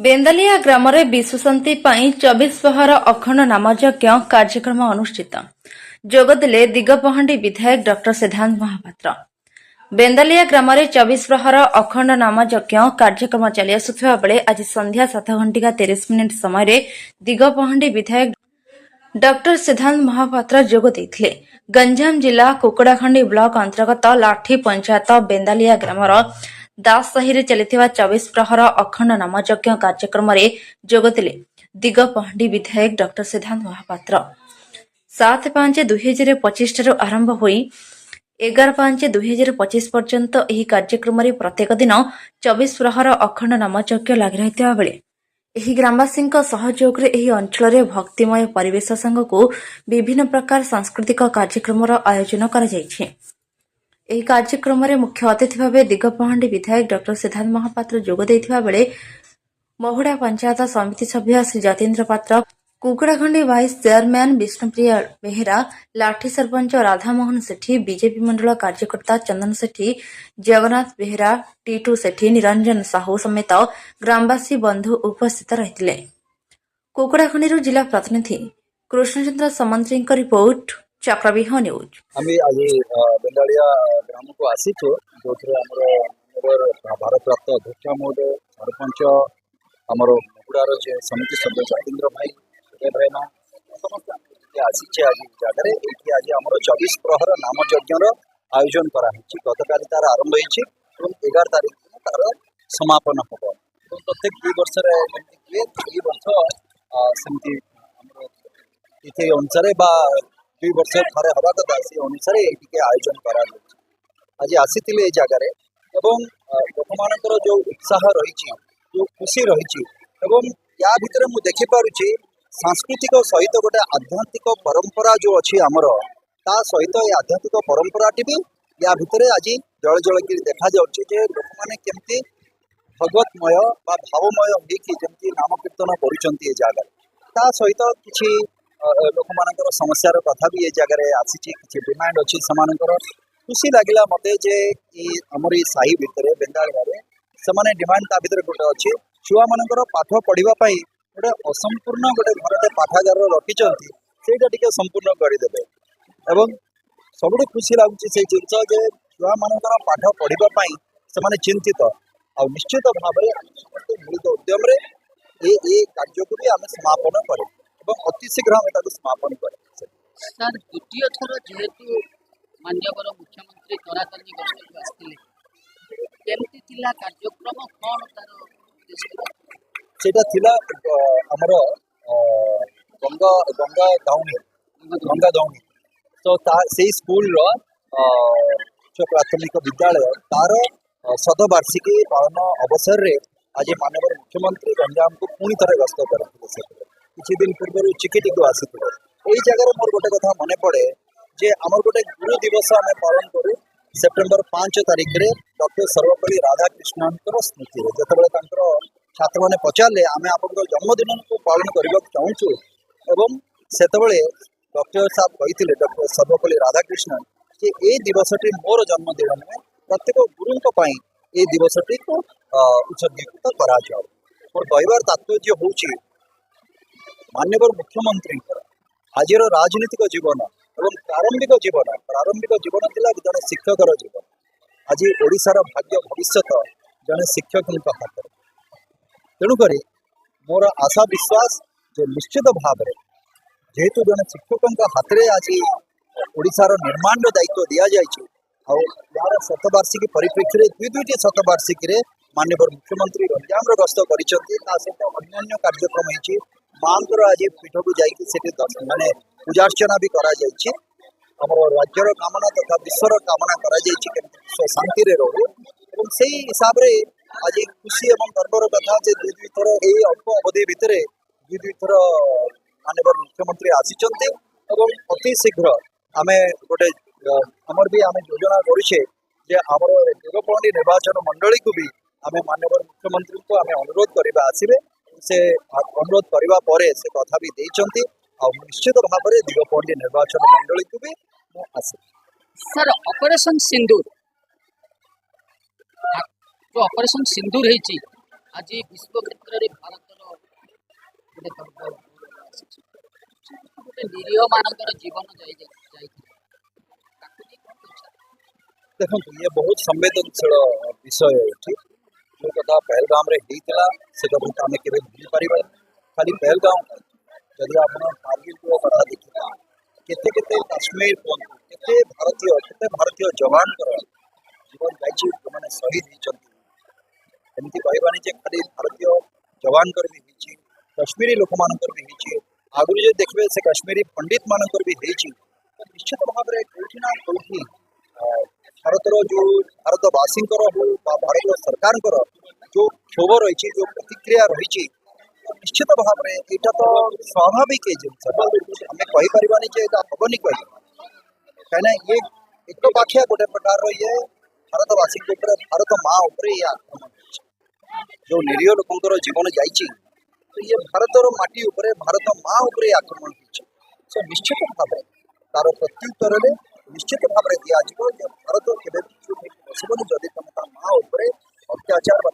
बेंदालिया ग्राम विश्वशांति 24 प्रहर अखंड नामयज्ञ कार्यक्रम अनुष्ठित जोगदेले दिगपहांडी विधायक डॉ सिद्धांत महापात्र। बेंदालिया ग्राम 24 प्रहर अखंड नामयज्ञ कार्यक्रम चली आसुथिबा बेले आज संध्या 7:30 समय दिगपहांडी विधायक डॉ सिद्धांत महापात्र जोग देइथिले। गंजाम जिला कुकुड़ाखंडी ब्लॉक अंतर्गत लाठी पंचायत बेंदालिया ग्रामर दास साहि चलता 24 प्रहर अखंड नामयज्ञ कार्यक्रम जोगदेले दिगपहांडी विधायक डॉ सिद्धांत महापात्र। 7/5/2025 ठाରୁ आरंभ होई 11/5/2025 पर्यंत ଏହି କାର୍ଯ୍ୟକ୍ରମରେ ପ୍ରତ୍ୟେକ ଦିନ 24 ପ୍ରହର ଅଖଣ୍ଡ ନାମଯଜ୍ଞ ଲାଗି ରହିଥିବା ବେଳେ ଏହି ଗ୍ରାମବାସୀଙ୍କ ସହଯୋଗରେ ଏହି ଅଞ୍ଚଳରେ ଭକ୍ତିମୟ ପରିବେଶ ସାଙ୍ଗକୁ ବିଭିନ୍ନ ପ୍ରକାର ସାଂସ୍କୃତିକ କାର୍ଯ୍ୟକ୍ରମର ଆୟୋଜନ କରାଯାଇଛି। ଏହି କାର୍ଯ୍ୟକ୍ରମରେ ମୁଖ୍ୟ ଅତିଥି ଭାବେ ଦିଗପହାଣ୍ଡି ବିଧାୟକ ଡ ସିଦ୍ଧାନ୍ତ ମହାପାତ୍ର ଯୋଗ ଦେଇଥିବା ବେଳେ ମହୁଡ଼ା ପଞ୍ଚାୟତ ସମିତି ସଭ୍ୟ ଶ୍ରୀ ଯତୀନ୍ଦ୍ର ପାତ୍ର, କୁକୁଡ଼ାଖଣ୍ଡି ଭାଇସ୍ ଚେୟାରମ୍ୟାନ୍ ବିଷ୍ଣୁପ୍ରିୟା ବେହେରା, ଲାଠି ସରପଞ୍ଚ ରାଧାମୋହନ ସେଠୀ, ବିଜେପି ମଣ୍ଡଳ କାର୍ଯ୍ୟକର୍ତ୍ତା ଚନ୍ଦନ ସେଠୀ, ଜଗନ୍ନାଥ ବେହେରା, ଟିଟୁ ସେଠୀ, ନିରଞ୍ଜନ ସାହୁ ସମେତ ଗ୍ରାମବାସୀ ବନ୍ଧୁ ଉପସ୍ଥିତ ରହିଥିଲେ। କୁକୁଡ଼ାଖଣ୍ଡିରୁ ଜିଲ୍ଲା ପ୍ରତିନିଧି କୃଷ୍ଣଚନ୍ଦ୍ର ସମନ୍ତ୍ରୀଙ୍କ ରିପୋର୍ଟ, ଚକ୍ରବ୍ୟୁହ ନ୍ୟୁଜ୍। আমি আজি বেন্দালিয়া গ্রামକୁ ଆସିଛୁ ଯେଉଁଥିରେ ଆମର ଭାରତରତ୍ନ ଅଧ୍ୟକ୍ଷ ମହୋଦୟ, ସରପଞ୍ଚ, ଆମର ମହୁଡ଼ାର ଯେ ସମିତି ସଭ୍ୟ ଯତୀନ୍ଦ୍ର ଭାଇ, ଭାଇନା ସମସ୍ତେ ଆସିଛେ ଆଜି ଜାଗାରେ। ଏଇଠି ଆଜି ଆମର 24 ପ୍ରହର ନାମ ଯଜ୍ଞର ଆୟୋଜନ କରାହେଇଛି। ଗତକାଲି ତାର ଆରମ୍ଭ ହେଇଛି ଏବଂ 11 ତାରିଖ ଦିନ ତାର ସମାପନ ହେବ। ଏବଂ ପ୍ରତ୍ୟେକ 2 ବର୍ଷରେ ଏମିତି ହୁଏ, 2 ବର୍ଷ ସେମିତି ଆମର ତିଥି ଅନୁସାରେ ବା 2 ବର୍ଷ ଥରେ ହେବା କଥା ସେ ଅନୁସାରେ ଏଇଠିକି ଆୟୋଜନ କରାଯାଉଛି। ଆଜି ଆସିଥିଲେ ଏ ଜାଗାରେ ଏବଂ ଲୋକମାନଙ୍କର ଯେଉଁ ଉତ୍ସାହ ରହିଛି, ଯେଉଁ ଖୁସି ରହିଛି ଏବଂ ୟା ଭିତରେ ମୁଁ ଦେଖିପାରୁଛି ସାଂସ୍କୃତିକ ସହିତ ଗୋଟେ ଆଧ୍ୟାତ୍ମିକ ପରମ୍ପରା ଯେଉଁ ଅଛି ଆମର, ତା ସହିତ ଏ ଆଧ୍ୟାତ୍ମିକ ପରମ୍ପରାଟି ବି ୟା ଭିତରେ ଆଜି ଜଳଜଳକି ଦେଖାଯାଉଛି ଯେ ଲୋକମାନେ କେମିତି ଭଗବତମୟ ବା ଭାବମୟ ହେଇକି ଯେମିତି ନାମ କୀର୍ତ୍ତନ କରୁଛନ୍ତି ଏ ଜାଗାରେ। ତା ସହିତ କିଛି ଲୋକମାନଙ୍କର ସମସ୍ୟାର କଥା ବି ଏ ଜାଗାରେ ଆସିଛି, କିଛି ଡିମାଣ୍ଡ ଅଛି ସେମାନଙ୍କର। ଖୁସି ଲାଗିଲା ମୋତେ ଯେ ଆମର ଏଇ ସାହି ଭିତରେ ବେନ୍ଦାଳିଆରେ ସେମାନେ ଡିମାଣ୍ଡ ତା ଭିତରେ ଗୋଟେ ଅଛି, ଛୁଆମାନଙ୍କର ପାଠ ପଢ଼ିବା ପାଇଁ ଗୋଟେ ଅସମ୍ପୂର୍ଣ୍ଣ ଗୋଟେ ଘରଟେ ପାଠାଗାର ରଖିଛନ୍ତି, ସେଇଟା ଟିକେ ସମ୍ପୂର୍ଣ୍ଣ କରିଦେବେ। ଏବଂ ସବୁଠୁ ଖୁସି ଲାଗୁଛି ସେଇ ଜିନିଷ ଯେ ଛୁଆମାନଙ୍କର ପାଠ ପଢ଼ିବା ପାଇଁ ସେମାନେ ଚିନ୍ତିତ। ଆଉ ନିଶ୍ଚିତ ଭାବରେ ଆମେ ସମସ୍ତେ ମିଳିତ ଉଦ୍ୟମରେ ଏ କାର୍ଯ୍ୟକୁ ବି ଆମେ ସମାପନ କରିବୁ ଏବଂ ଅତି ଶୀଘ୍ର ଆମେ ତାକୁ ସମାପନ କରିବୁ। ସାର୍, ଦ୍ୱିତୀୟ ଥର ଯେହେତୁ ମାନ୍ୟବର ମୁଖ୍ୟମନ୍ତ୍ରୀ ତରାତନି ଗସ୍ତକୁ ଆସିଥିଲେ, କେମିତି ଥିଲା କାର୍ଯ୍ୟକ୍ରମ, କ'ଣ ତାର ସେଇଟା ଥିଲା ଆମର ଗଙ୍ଗା ଦାଉଣି ତ ସେଇ ସ୍କୁଲର ଉଚ୍ଚ ପ୍ରାଥମିକ ବିଦ୍ୟାଳୟ ତାର ଶତବାର୍ଷିକୀ ପାଳନ ଅବସରରେ ଆଜି ମାନ୍ୟବର ମୁଖ୍ୟମନ୍ତ୍ରୀ ଗଞ୍ଜାମକୁ ପୁଣି ଥରେ ଗସ୍ତ କରିଥିଲେ। କିଛି ଦିନ ପୂର୍ବରୁ ଚିକିଟିକୁ ଆସିଥିଲେ। ଏଇ ଜାଗାରେ ମୋର ଗୋଟେ କଥା ମନେ ପଡ଼େ ଯେ ଆମର ଗୋଟେ ଗୁରୁ ଦିବସ ଆମେ ପାଳନ କରୁ ସେପ୍ଟେମ୍ବର 5 ତାରିଖରେ ଡକ୍ଟର ସର୍ବପଲ୍ଲୀ ରାଧାକ୍ରିଷ୍ଣନଙ୍କର ସ୍ମୃତିରେ। ଯେତେବେଳେ ତାଙ୍କର ଛାତ୍ରମାନେ ପଚାରିଲେ ଆମେ ଆପଣଙ୍କ ଜନ୍ମଦିନକୁ ପାଳନ କରିବାକୁ ଚାହୁଁଛୁ ଏବଂ ସେତେବେଳେ ଡକ୍ଟର ସାହେବ କହିଥିଲେ, ଡକ୍ଟର ସର୍ବପଲ୍ଲୀ ରାଧାକ୍ରିଷ୍ଣନ, ଯେ ଏଇ ଦିବସଟି ମୋର ଜନ୍ମଦିନ ନୁହେଁ, ପ୍ରତ୍ୟେକ ଗୁରୁଙ୍କ ପାଇଁ ଏଇ ଦିବସଟିକୁ ଉତ୍ସର୍ଗୀକୃତ କରାଯାଉ। ମୋର କହିବାର ତାତ୍ପର୍ଯ୍ୟ ହେଉଛି ମାନ୍ୟବର ମୁଖ୍ୟମନ୍ତ୍ରୀଙ୍କର ଆଜିର ରାଜନୈତିକ ଜୀବନ ଏବଂ ପ୍ରାରମ୍ଭିକ ଜୀବନ ଥିଲା ଜଣେ ଶିକ୍ଷକର ଜୀବନ। ଆଜି ଓଡ଼ିଶାର ଭାଗ୍ୟ ଭବିଷ୍ୟତ ଜଣେ ଶିକ୍ଷକଙ୍କ ହାତରେ। ତେଣୁକରି ମୋର ଆଶା ବିଶ୍ୱାସ ଯେ ନିଶ୍ଚିତ ଭାବରେ ଯେହେତୁ ଜଣେ ଶିକ୍ଷକଙ୍କ ହାତରେ ଆଜି ଓଡ଼ିଶାର ନିର୍ମାଣର ଦାୟିତ୍ୱ ଦିଆଯାଇଛି ଆଉ ଏହାର ଶତବାର୍ଷିକୀ ପରିପ୍ରେକ୍ଷୀରେ ଦୁଇଟି ଶତବାର୍ଷିକୀରେ ମାନ୍ୟବର ମୁଖ୍ୟମନ୍ତ୍ରୀ ଗଞ୍ଜାମର ଗସ୍ତ କରିଛନ୍ତି। ତା ସହିତ ଅନ୍ୟାନ୍ୟ କାର୍ଯ୍ୟକ୍ରମ ହେଇଛି। ମାଙ୍କର ଆଜି ପୀଠକୁ ଯାଇକି ସେଠି ମାନେ ପୂଜାର୍ଚ୍ଚନା ବି କରାଯାଇଛି। ଆମର ରାଜ୍ୟର କାମନା ତଥା ବିଶ୍ୱର କାମନା କରାଯାଇଛି କେମିତି ବିଶ୍ୱ ଶାନ୍ତିରେ ରହୁ ଏବଂ ସେଇ ହିସାବରେ ଆଜି ଖୁସି ଏବଂ ଗର୍ବର କଥା ଯେ ଦୁଇ ଥର ଏଇ ଅଳ୍ପ ଅବଧି ଭିତରେ ଦୁଇ ଥର ମାନ୍ୟବର ମୁଖ୍ୟମନ୍ତ୍ରୀ ଆସିଛନ୍ତି ଏବଂ ଅତି ଶୀଘ୍ର ଆମେ ଗୋଟେ ଆମର ବି ଆମେ ଯୋଜନା କରୁଛେ ଯେ ଆମର ଦିଗପହଣ୍ଡି ନିର୍ବାଚନ ମଣ୍ଡଳୀକୁ ବି ଆମେ ମାନ୍ୟବର ମୁଖ୍ୟମନ୍ତ୍ରୀଙ୍କୁ ଆମେ ଅନୁରୋଧ କରିବା ଆସିବେ। ସେ ଅନୁରୋଧ କରିବା ପରେ ସେ କଥା ବି ଦେଇଛନ୍ତି ଆଉ ନିଶ୍ଚିତ ଭାବରେ ଦିଗପହଣ୍ଡି ନିର୍ବାଚନ ମଣ୍ଡଳୀକୁ ବି ମୁଁ ଆସିବି। ସାର୍, ଅପରେସନ ସିନ୍ଦୁର ହେଇଛି, आज विश्व क्षेत्र में भारत गोटे गौरव आसी गोटे निरीह मानकर जीवन देखो ये बहुत संवेदनशील विषय है जो कथा पहलगाम रे होता से कथा आम के भूल पार खाली पहलगाम जदि आप कारगिल कथा देखा केते केते काश्मीर केते भारतीय जवान जीवन जाइए जो मैंने शहीद होती एमती कहबानी जे खाली भारतीय जवान भी होती कश्मीरी लोक मानकर भी होती आगुरी जो देखिए से कश्मीरी पंडित मानकर भी होती निश्चित भाव में कौटी ना कौटी भारतर जो भारतवासी हो भारत सरकार जो क्षोभ रही जो प्रतिक्रिया रही निश्चित भाव में यहाँ तो स्वाभाविक जिन आम कहीपरानी जे हेनी कह कहीं ये एक पाखिया गोटे प्रकार ये भारतवासी भारत माँ उपरे ये आक्रमण जो निरीह लोकर जीवन जाइए तो ये भारतर माटी उपरे भारत माँ उपरे आक्रमण हो निश्चित भाव तार प्रत्युत्तर में निश्चित भाव में दिज्व भारत के बसबनी जदि तुम माँ उपरे अत्याचार